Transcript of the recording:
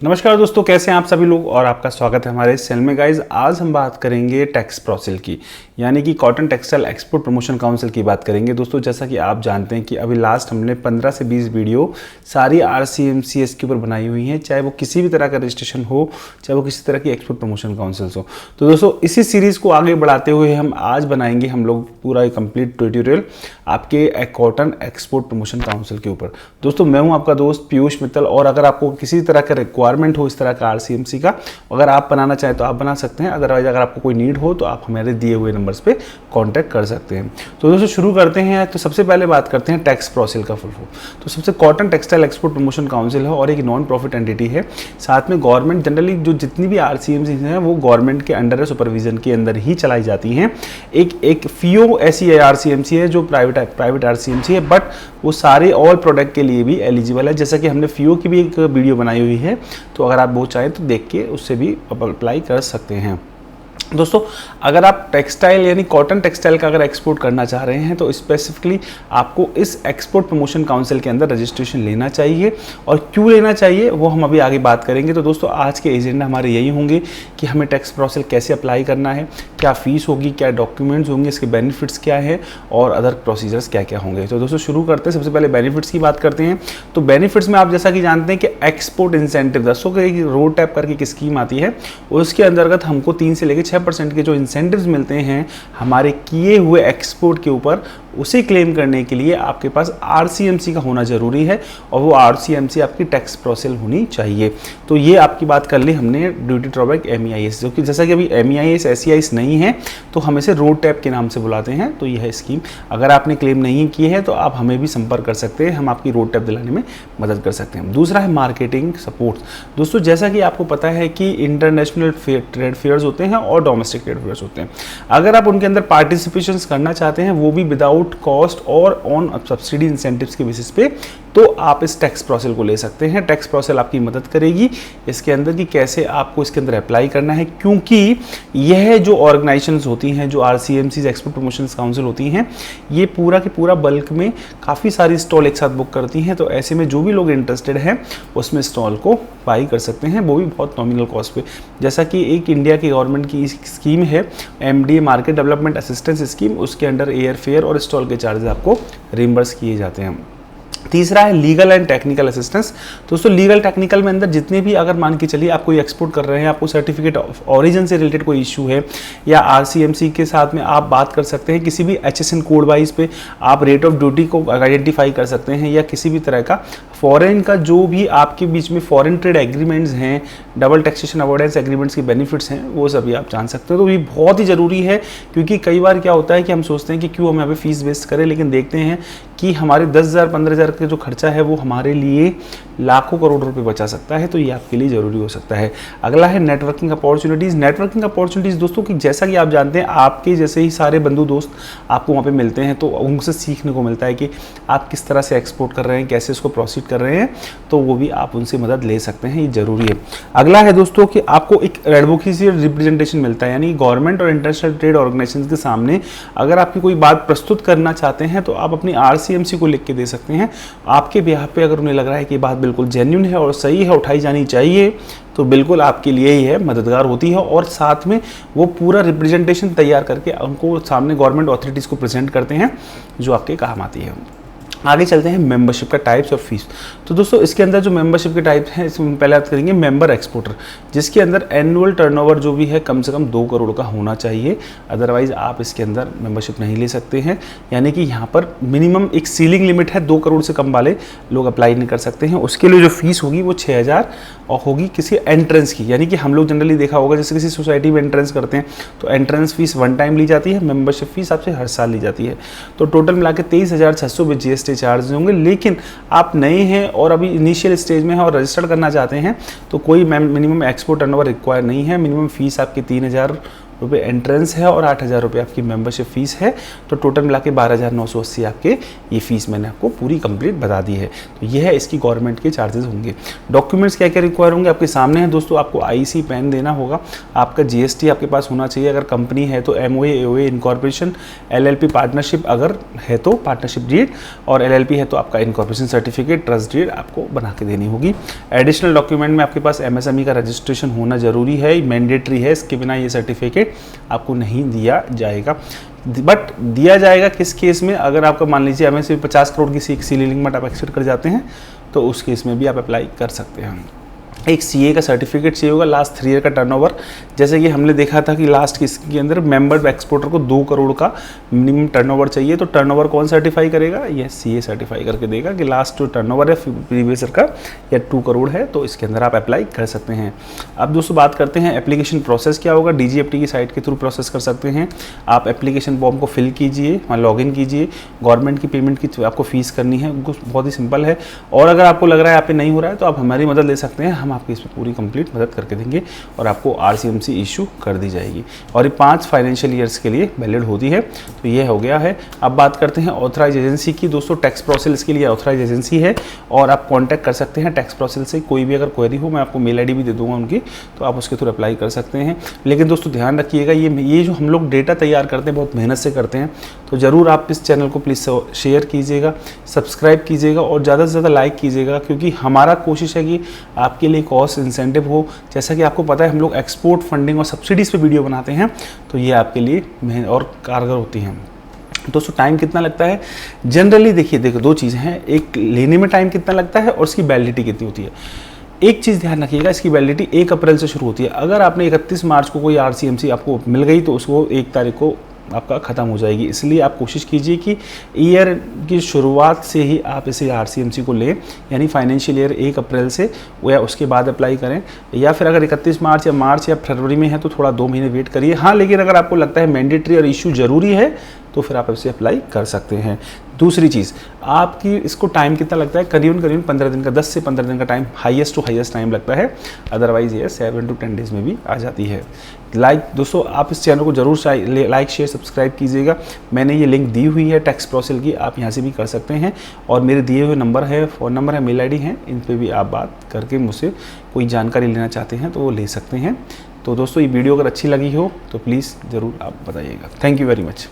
नमस्कार दोस्तों, कैसे हैं आप सभी लोग और आपका स्वागत है हमारे इस चैनल में। गाइज आज हम बात करेंगे टैक्स प्रोसिल की, यानी कि cotton textile export promotion council की बात करेंगे। दोस्तों जैसा कि आप जानते हैं कि अभी लास्ट हमने 15 से 20 वीडियो सारी RCMCS के ऊपर बनाई हुई हैं, चाहे वो किसी भी तरह का रजिस्ट्रेशन हो, चाहे वो किसी तरह की एक्सपोर्ट प्रमोशन काउंसिल्स हो। तो दोस्तों इसी सीरीज़ को आगे बढ़ाते हुए हम आज बनाएंगे हम लोग पूरा कंप्लीट ट्यूटोरियल आपके कॉटन एक्सपोर्ट प्रमोशन काउंसिल के ऊपर। दोस्तों मैं हूँ आपका दोस्त पीयूष मित्तल, और अगर आपको किसी तरह का रिक्वायरमेंट हो इस तरह का RCMC का, अगर आप बनाना चाहें तो आप बना सकते हैं। अदरवाइज अगर आपको कोई नीड हो तो आप हमारे दिए हुए नंबर्स पे कांटेक्ट कर सकते हैं। तो दोस्तों शुरू करते हैं। तो सबसे पहले बात करते हैं टैक्स प्रोसिल का फुल फॉर्म। तो सबसे cotton textile export promotion council है और एक नॉन प्रॉफिट एंटिटी है। साथ में गवर्नमेंट जनरली जो जितनी भी RCMC हैं वो गवर्नमेंट के अंडर सुपरविजन के अंदर ही चलाई जाती हैं। एक FIO ऐसी RCMC है जो प्राइवेट RCMC है, बट वो सारे ऑल प्रोडक्ट के लिए भी एलिजिबल है। जैसा कि हमने FIO की भी एक वीडियो बनाई हुई है, तो अगर आप वो चाहें तो देख के उससे भी अप्लाई कर सकते हैं। दोस्तों अगर आप टेक्सटाइल यानी कॉटन टेक्सटाइल का अगर एक्सपोर्ट करना चाह रहे हैं तो स्पेसिफिकली आपको इस एक्सपोर्ट प्रमोशन काउंसिल के अंदर रजिस्ट्रेशन लेना चाहिए, और क्यों लेना चाहिए वो हम अभी आगे बात करेंगे। तो दोस्तों आज के एजेंडा हमारे यही होंगे कि हमें टैक्स प्रोसिल कैसे अप्लाई करना है, क्या फीस होगी, क्या डॉक्यूमेंट्स होंगे, इसके बेनिफिट्स क्या है और अदर प्रोसीजर्स क्या क्या होंगे। तो दोस्तों शुरू करते हैं। सबसे पहले बेनिफिट्स की बात करते हैं। तो बेनिफिट्स में आप जैसा कि जानते हैं कि एक्सपोर्ट इंसेंटिव 10 का एक रोड टैप करके एक स्कीम आती है, उसके अंतर्गत हमको 3 से लेकर 6% के जो इंसेंटिव्स मिलते हैं हमारे किए हुए एक्सपोर्ट के ऊपर, उसे क्लेम करने के लिए आपके पास RCMC का होना जरूरी है, और वो RCMC आपकी टैक्स प्रोसिल होनी चाहिए। तो ये आपकी बात कर ली हमने ड्यूटी ड्रॉबैक MEIS, जो कि जैसा कि अभी MEIS SEIS नहीं है तो हम इसे रोड टैप के नाम से बुलाते हैं। तो यह स्कीम अगर आपने क्लेम नहीं की है तो आप हमें भी संपर्क कर सकते हैं, हम आपकी रोड टैप दिलाने में मदद कर सकते हैं। दूसरा है मार्केटिंग सपोर्ट। दोस्तों जैसा कि आपको पता है कि इंटरनेशनल ट्रेड फेयर्स होते हैं और डोमेस्टिक ट्रेड फेयर्स होते हैं। अगर आप उनके अंदर पार्टिसिपेशन करना चाहते हैं, वो भी विदाउट कॉस्ट और ऑन सब्सिडी इंसेंटिव्स के बेसिस पे, तो आप इस टैक्स प्रोसिल को ले सकते हैं। टैक्स प्रोसिल आपकी मदद करेगी इसके अंदर कि कैसे आपको इसके अंदर अप्लाई करना है, क्योंकि यह जो ऑर्गेनाइजेशंस होती हैं, जो RCMC एक्सपोर्ट प्रमोशन काउंसिल होती हैं, ये पूरा के पूरा बल्क में काफ़ी सारी स्टॉल एक साथ बुक करती हैं। तो ऐसे में जो भी लोग इंटरेस्टेड हैं उसमें स्टॉल को बाई कर सकते हैं, वो भी बहुत नॉमिनल कॉस्ट पे। जैसा कि एक इंडिया की गवर्नमेंट की स्कीम है MDA market development assistance scheme, उसके अंडर एयर फेयर और स्टॉल के चार्जेस आपको रिम्बर्स किए जाते हैं। तीसरा है लीगल एंड टेक्निकल असिस्टेंस। दोस्तों लीगल टेक्निकल में अंदर जितने भी, अगर मान के चलिए आप कोई एक्सपोर्ट कर रहे हैं, आपको सर्टिफिकेट ऑफ ओरिजिन से रिलेटेड कोई इशू है, या RCMC के साथ में आप बात कर सकते हैं, किसी भी HSN कोड वाइज पे आप रेट ऑफ ड्यूटी को आइडेंटिफाई कर सकते हैं, या किसी भी तरह का फॉरेन का जो भी आपके बीच में फॉरेन ट्रेड एग्रीमेंट्स हैं, डबल टैक्सेशन अवॉइडेंस एग्रीमेंट्स के बेनिफिट्स हैं, वो सभी आप जान सकते हो। तो ये बहुत ही ज़रूरी है, क्योंकि कई बार क्या होता है कि हम सोचते हैं कि क्यों हम यहाँ पे फीस वेस्ट करें, लेकिन देखते हैं कि हमारे 10,000 15,000 का जो खर्चा है वो हमारे लिए लाखों करोड़ रुपए बचा सकता है। तो ये आपके लिए ज़रूरी हो सकता है। अगला है नेटवर्किंग अपॉर्चुनिटीज़। नेटवर्किंग अपॉर्चुनिटीज़ दोस्तों कि जैसा कि आप जानते हैं, आपके जैसे ही सारे बंधु दोस्त आपको वहाँ पे मिलते हैं, तो उनसे सीखने को मिलता है कि आप किस तरह से एक्सपोर्ट कर रहे हैं, कैसे इसको प्रोसीड कर रहे हैं, तो वो भी आप उनसे मदद ले सकते हैं, ये ज़रूरी है। अगला है दोस्तों कि आपको एक एडवोकेसी रिप्रेजेंटेशन मिलता है, यानी गवर्नमेंट और इंटरनेशनल ट्रेड ऑर्गेनाइजेशन के सामने अगर आपकी कोई बात प्रस्तुत करना चाहते हैं तो आप अपनी RCMC को लिख के दे सकते हैं। आपके बिहाफ पे अगर उन्हें लग रहा है कि बात बिल्कुल जेन्युइन है और सही है, उठाई जानी चाहिए, तो बिल्कुल आपके लिए ही है, मददगार होती है। और साथ में वो पूरा रिप्रेजेंटेशन तैयार करके उनको सामने गवर्नमेंट अथॉरिटीज़ को प्रेजेंट करते हैं, जो आपके काम आती है। आगे चलते हैं मेंबरशिप का टाइप्स और फीस। तो दोस्तों इसके अंदर जो मेंबरशिप के टाइप हैं, इसमें पहले बात करेंगे मेंबर एक्सपोर्टर, जिसके अंदर एनुअल टर्नओवर जो भी है कम से कम 2 करोड़ का होना चाहिए। अदरवाइज आप इसके अंदर मेंबरशिप नहीं ले सकते हैं, यानी कि यहाँ पर मिनिमम एक सीलिंग लिमिट है, 2 करोड़ से कम वाले लोग अप्लाई नहीं कर सकते हैं। उसके लिए जो फीस होगी वो 6,000 और होगी किसी एंट्रेंस की, यानी कि हम लोग जनरली देखा होगा जैसे किसी सोसाइटी में एंट्रेंस करते हैं तो एंट्रेंस फीस 1 टाइम ली जाती है, मेंबरशिप फीस आपसे हर साल ली जाती है। तो टोटल मिला के 23,600 विद GST चार्ज होंगे। लेकिन आप नए हैं और अभी इनिशियल स्टेज में हैं और रजिस्टर्ड करना चाहते हैं तो कोई मिनिमम एक्सपोर्ट टर्नओवर रिक्वायर नहीं है। मिनिमम फीस आपकी 3,000 रुपये एंट्रेंस है और 8,000 रुपये आपकी मेंबरशिप फ़ीस है। तो टोटल मिला के 12,980 आपके ये फ़ीस मैंने आपको पूरी कंप्लीट बता दी है। तो ये है इसकी गवर्नमेंट के चार्जेस होंगे। डॉक्यूमेंट्स क्या क्या रिक्वायर होंगे आपके सामने है दोस्तों। आपको IC पैन देना होगा, आपका GST आपके पास होना चाहिए, अगर कंपनी है तो MOA AOA incorporation, LLP partnership अगर है तो पार्टनरशिप डीड, और LLP है तो आपका इनकॉर्पोरेशन सर्टिफिकेट, ट्रस्ट डीड आपको बना के देनी होगी। एडिशनल डॉक्यूमेंट में आपके पास MSME का रजिस्ट्रेशन होना जरूरी है, मैंडेटरी है, इसके बिना ये सर्टिफिकेट आपको नहीं दिया जाएगा। बट दिया जाएगा किस केस में, अगर आपका मान लीजिए MSME 50 करोड़ की सी लिमिट आप एक्सेप्ट कर जाते हैं तो उस केस में भी आप अप्लाई कर सकते हैं। एक CA का सर्टिफिकेट चाहिए होगा, लास्ट 3 ईयर का टर्नओवर। जैसे कि हमने देखा था कि लास्ट किसके अंदर मेंबर एक्सपोर्टर को 2 करोड़ का मिनिमम टर्नओवर चाहिए, तो टर्नओवर कौन सर्टिफाई करेगा, ये CA सर्टिफाई करके देगा कि लास्ट जो टर्नओवर है प्रीवियस ईयर का या 2 करोड़ है, तो इसके अंदर आप अप्लाई कर सकते हैं। अब दोस्तों बात करते हैं एप्लीकेशन प्रोसेस क्या होगा। DGFT की साइट के थ्रू प्रोसेस कर सकते हैं आप। एप्लीकेशन फॉर्म को फिल कीजिए, वहाँ लॉगिन कीजिए, गवर्नमेंट की पेमेंट की आपको फीस करनी है, बहुत ही सिंपल है। और अगर आपको लग रहा है यहाँ पे नहीं हो रहा है तो आप हमारी मदद ले सकते हैं, हम आपकी इसमें पूरी कंप्लीट मदद करके देंगे और आपको RCMC इशू कर दी जाएगी। और ये 5 फाइनेंशियल ईयर्स के लिए वैलिड होती है। तो ये हो गया है। अब बात करते हैं ऑथराइज एजेंसी की। दोस्तों टैक्स प्रोसेस के लिए ऑथराइज एजेंसी है और आप कांटेक्ट कर सकते हैं टैक्स प्रोसेस से। कोई भी अगर क्वेरी हो, मैं आपको मेल ID भी दे दूंगा उनकी, तो आप उसके थ्रू अप्लाई कर सकते हैं। लेकिन दोस्तों ध्यान रखिएगा, ये जो हम लोग डेटा तैयार करते हैं बहुत मेहनत से करते हैं, तो ज़रूर आप इस चैनल को प्लीज़ शेयर कीजिएगा, सब्सक्राइब कीजिएगा और ज़्यादा से ज़्यादा लाइक कीजिएगा, क्योंकि हमारा कोशिश है कि आपके लिए कॉस्ट इंसेंटिव हो। जैसा कि आपको पता है हम लोग एक्सपोर्ट फंडिंग और सब्सिडीज़ पे वीडियो बनाते हैं, तो ये आपके लिए और कारगर होती हैं। दोस्तों टाइम कितना लगता है जनरली, देखिए 2 चीज़ें हैं, एक लेने में टाइम कितना लगता है और उसकी वैलिडिटी कितनी होती है। एक चीज़ ध्यान रखिएगा, इसकी वैलिडिटी 1 अप्रैल से शुरू होती है। अगर आपने 31 मार्च को कोई RCMC आपको मिल गई तो उसको 1 तारीख को आपका ख़त्म हो जाएगी। इसलिए आप कोशिश कीजिए कि ईयर की शुरुआत से ही आप इसे RCMC को लें, यानी फाइनेंशियल ईयर 1 अप्रैल से या उसके बाद अप्लाई करें, या फिर अगर 31 मार्च या फरवरी में है तो थोड़ा 2 महीने वेट करिए। हाँ, लेकिन अगर आपको लगता है मैंडेटरी और इशू ज़रूरी है तो फिर आप इसे अप्लाई कर सकते हैं। दूसरी चीज़, आपकी इसको टाइम कितना लगता है, करीबन 15 दिन का, 10 से 15 दिन का time highest to highest time लगता है। अदरवाइज ये 7 to 10 डेज़ में भी आ जाती है। दोस्तों आप इस चैनल को जरूर लाइक शेयर सब्सक्राइब कीजिएगा। मैंने ये लिंक दी हुई है टैक्स प्रोसेस की, आप यहाँ से भी कर सकते हैं। और मेरे दिए हुए नंबर है, फ़ोन नंबर है, मेल ID है, इन पर भी आप बात करके मुझसे कोई जानकारी लेना चाहते हैं तो वो ले सकते हैं। तो दोस्तों ये वीडियो अगर अच्छी लगी हो तो प्लीज़ ज़रूर आप बताइएगा। Thank you very much.